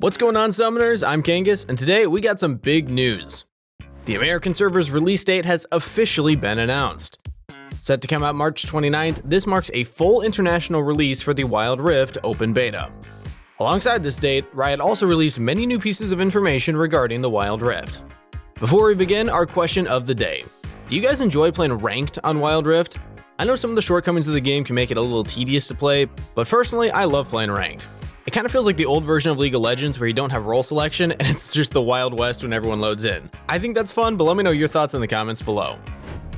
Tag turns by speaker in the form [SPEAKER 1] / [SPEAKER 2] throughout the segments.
[SPEAKER 1] What's going on, Summoners? I'm Kangas, and today we got some big news. The American server's release date has officially been announced. Set to come out March 29th, this marks a full international release for the Wild Rift open beta. Alongside this date, Riot also released many new pieces of information regarding the Wild Rift. Before we begin, our question of the day. Do you guys enjoy playing ranked on Wild Rift? I know some of the shortcomings of the game can make it a little tedious to play, but personally, I love playing ranked. It kind of feels like the old version of League of Legends where you don't have role selection and it's just the Wild West when everyone loads in. I think that's fun, but let me know your thoughts in the comments below.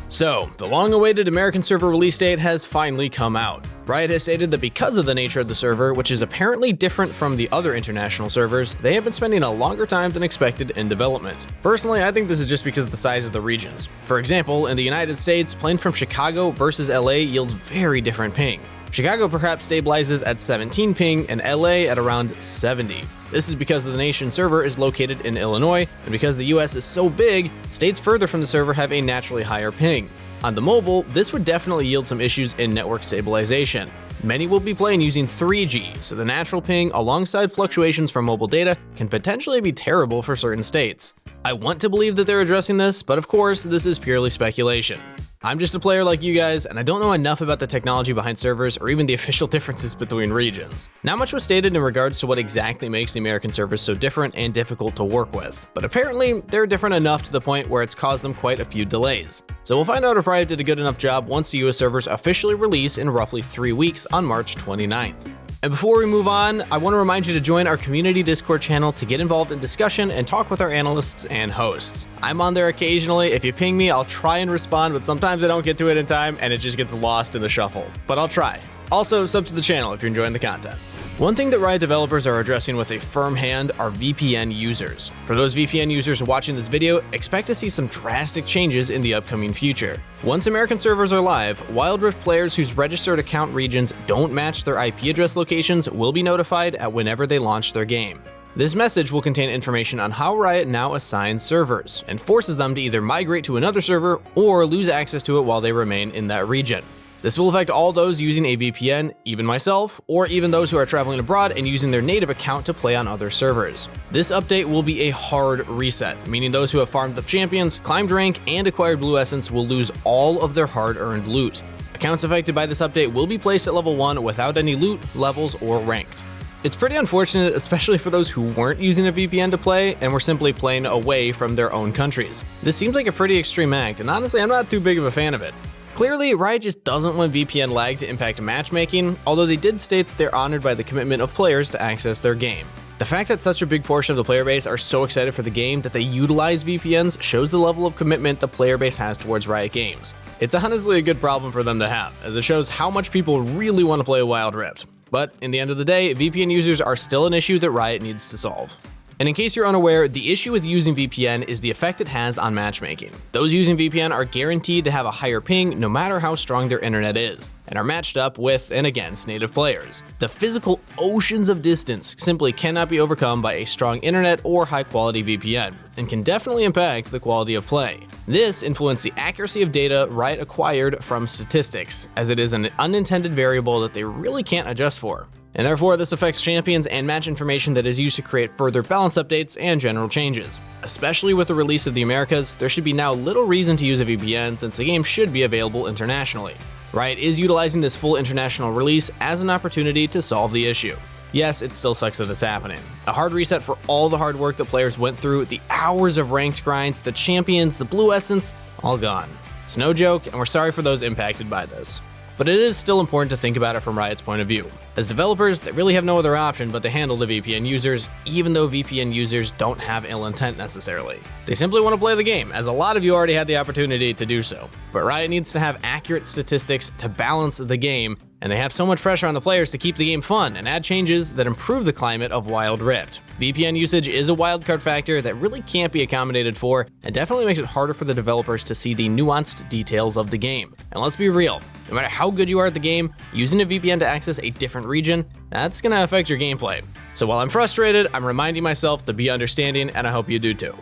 [SPEAKER 1] So, the long-awaited American server release date has finally come out. Riot has stated that because of the nature of the server, which is apparently different from the other international servers, they have been spending a longer time than expected in development. Personally, I think this is just because of the size of the regions. For example, in the United States, playing from Chicago versus LA yields very different ping. Chicago perhaps stabilizes at 17 ping and LA at around 70. This is because the nation server is located in Illinois, and because the US is so big, states further from the server have a naturally higher ping. On the mobile, this would definitely yield some issues in network stabilization. Many will be playing using 3G, so the natural ping alongside fluctuations from mobile data can potentially be terrible for certain states. I want to believe that they're addressing this, but of course, this is purely speculation. I'm just a player like you guys, and I don't know enough about the technology behind servers or even the official differences between regions. Not much was stated in regards to what exactly makes the American servers so different and difficult to work with, but apparently they're different enough to the point where it's caused them quite a few delays. So we'll find out if Riot did a good enough job once the US servers officially release in roughly 3 weeks on March 29th. And before we move on, I want to remind you to join our community Discord channel to get involved in discussion and talk with our analysts and hosts. I'm on there occasionally. If you ping me, I'll try and respond, but sometimes I don't get to it in time and it just gets lost in the shuffle. But I'll try. Also, sub to the channel if you're enjoying the content. One thing that Riot developers are addressing with a firm hand are VPN users. For those VPN users watching this video, expect to see some drastic changes in the upcoming future. Once American servers are live, Wild Rift players whose registered account regions don't match their IP address locations will be notified at whenever they launch their game. This message will contain information on how Riot now assigns servers, and forces them to either migrate to another server or lose access to it while they remain in that region. This will affect all those using a VPN, even myself, or even those who are traveling abroad and using their native account to play on other servers. This update will be a hard reset, meaning those who have farmed up champions, climbed rank, and acquired blue essence will lose all of their hard-earned loot. Accounts affected by this update will be placed at level 1 without any loot, levels, or ranked. It's pretty unfortunate, especially for those who weren't using a VPN to play and were simply playing away from their own countries. This seems like a pretty extreme act, and honestly, I'm not too big of a fan of it. Clearly, Riot just doesn't want VPN lag to impact matchmaking, although they did state that they're honored by the commitment of players to access their game. The fact that such a big portion of the player base are so excited for the game that they utilize VPNs shows the level of commitment the player base has towards Riot Games. It's honestly a good problem for them to have, as it shows how much people really want to play Wild Rift. But in the end of the day, VPN users are still an issue that Riot needs to solve. And in case you're unaware, the issue with using VPN is the effect it has on matchmaking. Those using VPN are guaranteed to have a higher ping no matter how strong their internet is, and are matched up with and against native players. The physical oceans of distance simply cannot be overcome by a strong internet or high-quality VPN, and can definitely impact the quality of play. This influenced the accuracy of data Riot acquired from statistics, as it is an unintended variable that they really can't adjust for. And therefore, this affects champions and match information that is used to create further balance updates and general changes. Especially with the release of the Americas, there should be now little reason to use a VPN since the game should be available internationally. Riot is utilizing this full international release as an opportunity to solve the issue. Yes, it still sucks that it's happening. A hard reset for all the hard work that players went through, the hours of ranked grinds, the champions, the blue essence, all gone. It's no joke, and we're sorry for those impacted by this. But it is still important to think about it from Riot's point of view. As developers, they really have no other option but to handle the VPN users, even though VPN users don't have ill intent necessarily. They simply want to play the game, as a lot of you already had the opportunity to do so. But Riot needs to have accurate statistics to balance the game, and they have so much pressure on the players to keep the game fun and add changes that improve the climate of Wild Rift. VPN usage is a wildcard factor that really can't be accommodated for, and definitely makes it harder for the developers to see the nuanced details of the game. And let's be real, no matter how good you are at the game, using a VPN to access a different region, that's gonna affect your gameplay. So while I'm frustrated, I'm reminding myself to be understanding, and I hope you do too.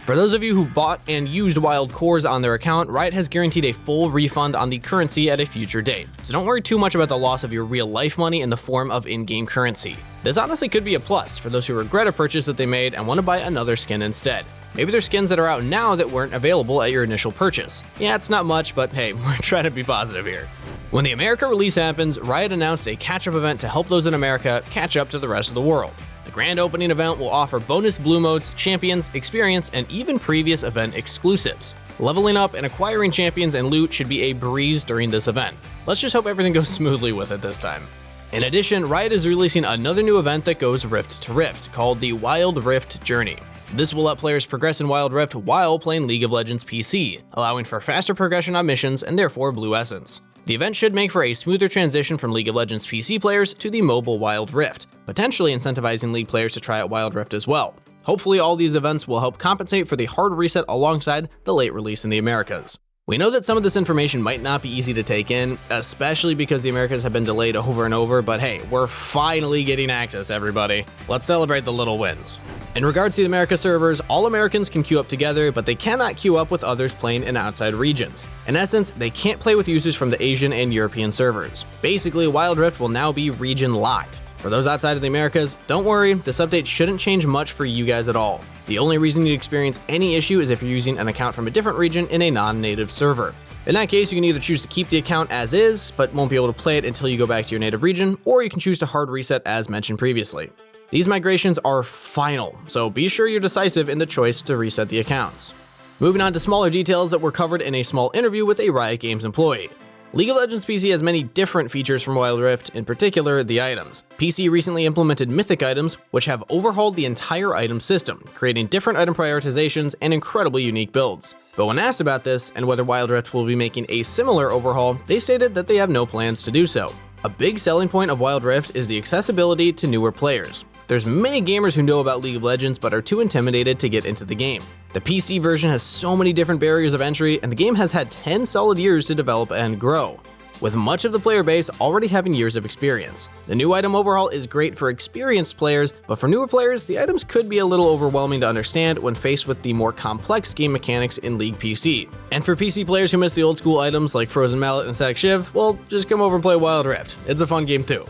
[SPEAKER 1] For those of you who bought and used wild cores on their account, Riot has guaranteed a full refund on the currency at a future date. So don't worry too much about the loss of your real life money in the form of in-game currency. This honestly could be a plus for those who regret a purchase that they made and want to buy another skin instead. Maybe there's skins that are out now that weren't available at your initial purchase. Yeah, it's not much, but hey, we're trying to be positive here. When the America release happens, Riot announced a catch-up event to help those in America catch up to the rest of the world. The grand opening event will offer bonus blue modes, champions, experience, and even previous event exclusives. Leveling up and acquiring champions and loot should be a breeze during this event. Let's just hope everything goes smoothly with it this time. In addition, Riot is releasing another new event that goes rift to rift, called the Wild Rift Journey. This will let players progress in Wild Rift while playing League of Legends PC, allowing for faster progression on missions and therefore blue essence. The event should make for a smoother transition from League of Legends PC players to the mobile Wild Rift, potentially incentivizing League players to try out Wild Rift as well. Hopefully all these events will help compensate for the hard reset alongside the late release in the Americas. We know that some of this information might not be easy to take in, especially because the Americas have been delayed over and over, but hey, we're finally getting access, everybody. Let's celebrate the little wins. In regards to the America servers, all Americans can queue up together, but they cannot queue up with others playing in outside regions. In essence, they can't play with users from the Asian and European servers. Basically, Wild Rift will now be region locked. For those outside of the Americas, don't worry, this update shouldn't change much for you guys at all. The only reason you'd experience any issue is if you're using an account from a different region in a non-native server. In that case, you can either choose to keep the account as is, but won't be able to play it until you go back to your native region, or you can choose to hard reset as mentioned previously. These migrations are final, so be sure you're decisive in the choice to reset the accounts. Moving on to smaller details that were covered in a small interview with a Riot Games employee. League of Legends PC has many different features from Wild Rift, in particular the items. PC recently implemented mythic items, which have overhauled the entire item system, creating different item prioritizations and incredibly unique builds. But when asked about this, and whether Wild Rift will be making a similar overhaul, they stated that they have no plans to do so. A big selling point of Wild Rift is the accessibility to newer players. There's many gamers who know about League of Legends but are too intimidated to get into the game. The PC version has so many different barriers of entry, and the game has had 10 solid years to develop and grow, with much of the player base already having years of experience. The new item overhaul is great for experienced players, but for newer players, the items could be a little overwhelming to understand when faced with the more complex game mechanics in League PC. And for PC players who miss the old school items like Frozen Mallet and Static Shiv, well, just come over and play Wild Rift. It's a fun game too.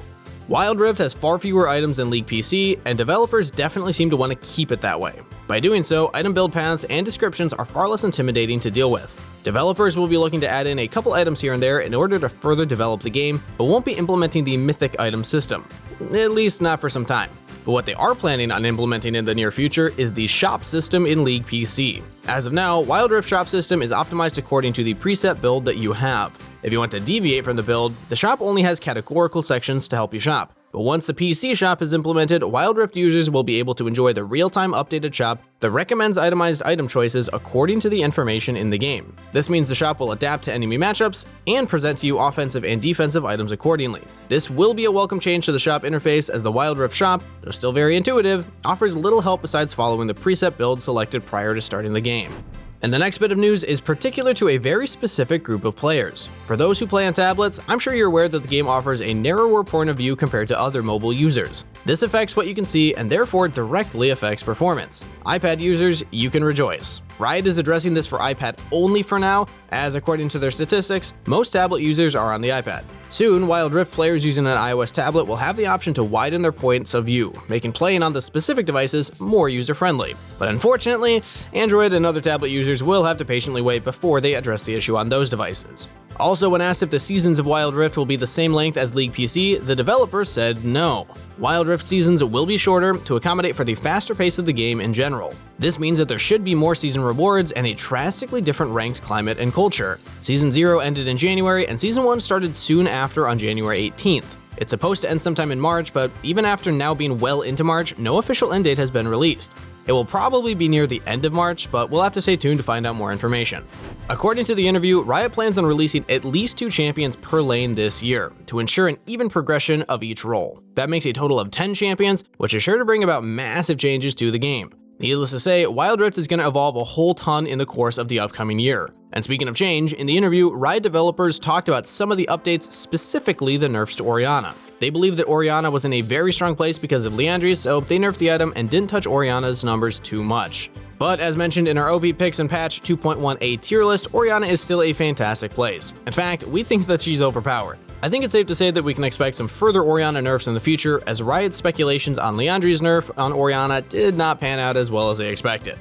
[SPEAKER 1] Wild Rift has far fewer items than League PC, and developers definitely seem to want to keep it that way. By doing so, item build paths and descriptions are far less intimidating to deal with. Developers will be looking to add in a couple items here and there in order to further develop the game, but won't be implementing the mythic item system, at least not for some time. But what they are planning on implementing in the near future is the shop system in League PC. As of now, Wild Rift shop system is optimized according to the preset build that you have. If you want to deviate from the build, the shop only has categorical sections to help you shop. But once the PC shop is implemented, Wild Rift users will be able to enjoy the real-time updated shop that recommends itemized item choices according to the information in the game. This means the shop will adapt to enemy matchups and present to you offensive and defensive items accordingly. This will be a welcome change to the shop interface, as the Wild Rift shop, though still very intuitive, offers little help besides following the preset build selected prior to starting the game. And the next bit of news is particular to a very specific group of players. For those who play on tablets, I'm sure you're aware that the game offers a narrower point of view compared to other mobile users. This affects what you can see and therefore directly affects performance. iPad users, you can rejoice. Riot is addressing this for iPad only for now, as according to their statistics, most tablet users are on the iPad. Soon, Wild Rift players using an iOS tablet will have the option to widen their points of view, making playing on the specific devices more user-friendly. But unfortunately, Android and other tablet users will have to patiently wait before they address the issue on those devices. Also, when asked if the seasons of Wild Rift will be the same length as League PC, the developer said no. Wild Rift seasons will be shorter to accommodate for the faster pace of the game in general. This means that there should be more season rewards and a drastically different ranked climate and culture. Season 0 ended in January, and Season 1 started soon after on January 18th. It's supposed to end sometime in March, but even after now being well into March, no official end date has been released. It will probably be near the end of March, but we'll have to stay tuned to find out more information. According to the interview, Riot plans on releasing at least 2 champions per lane this year, to ensure an even progression of each role. That makes a total of 10 champions, which is sure to bring about massive changes to the game. Needless to say, Wild Rift is going to evolve a whole ton in the course of the upcoming year. And speaking of change, in the interview, Riot developers talked about some of the updates, specifically the nerfs to Orianna. They believe that Orianna was in a very strong place because of Liandry, so they nerfed the item and didn't touch Orianna's numbers too much. But as mentioned in our OP picks and patch 2.1a tier list, Orianna is still a fantastic place. In fact, we think that she's overpowered. I think it's safe to say that we can expect some further Orianna nerfs in the future, as Riot's speculations on Liandry's nerf on Orianna did not pan out as well as they expected.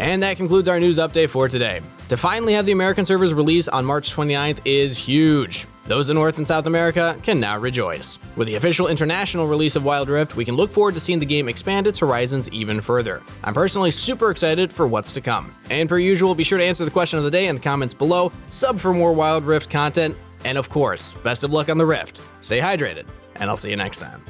[SPEAKER 1] And that concludes our news update for today. To finally have the American servers release on March 29th is huge. Those in North and South America can now rejoice. With the official international release of Wild Rift, we can look forward to seeing the game expand its horizons even further. I'm personally super excited for what's to come. And per usual, be sure to answer the question of the day in the comments below, sub for more Wild Rift content, and of course, best of luck on the Rift. Stay hydrated, and I'll see you next time.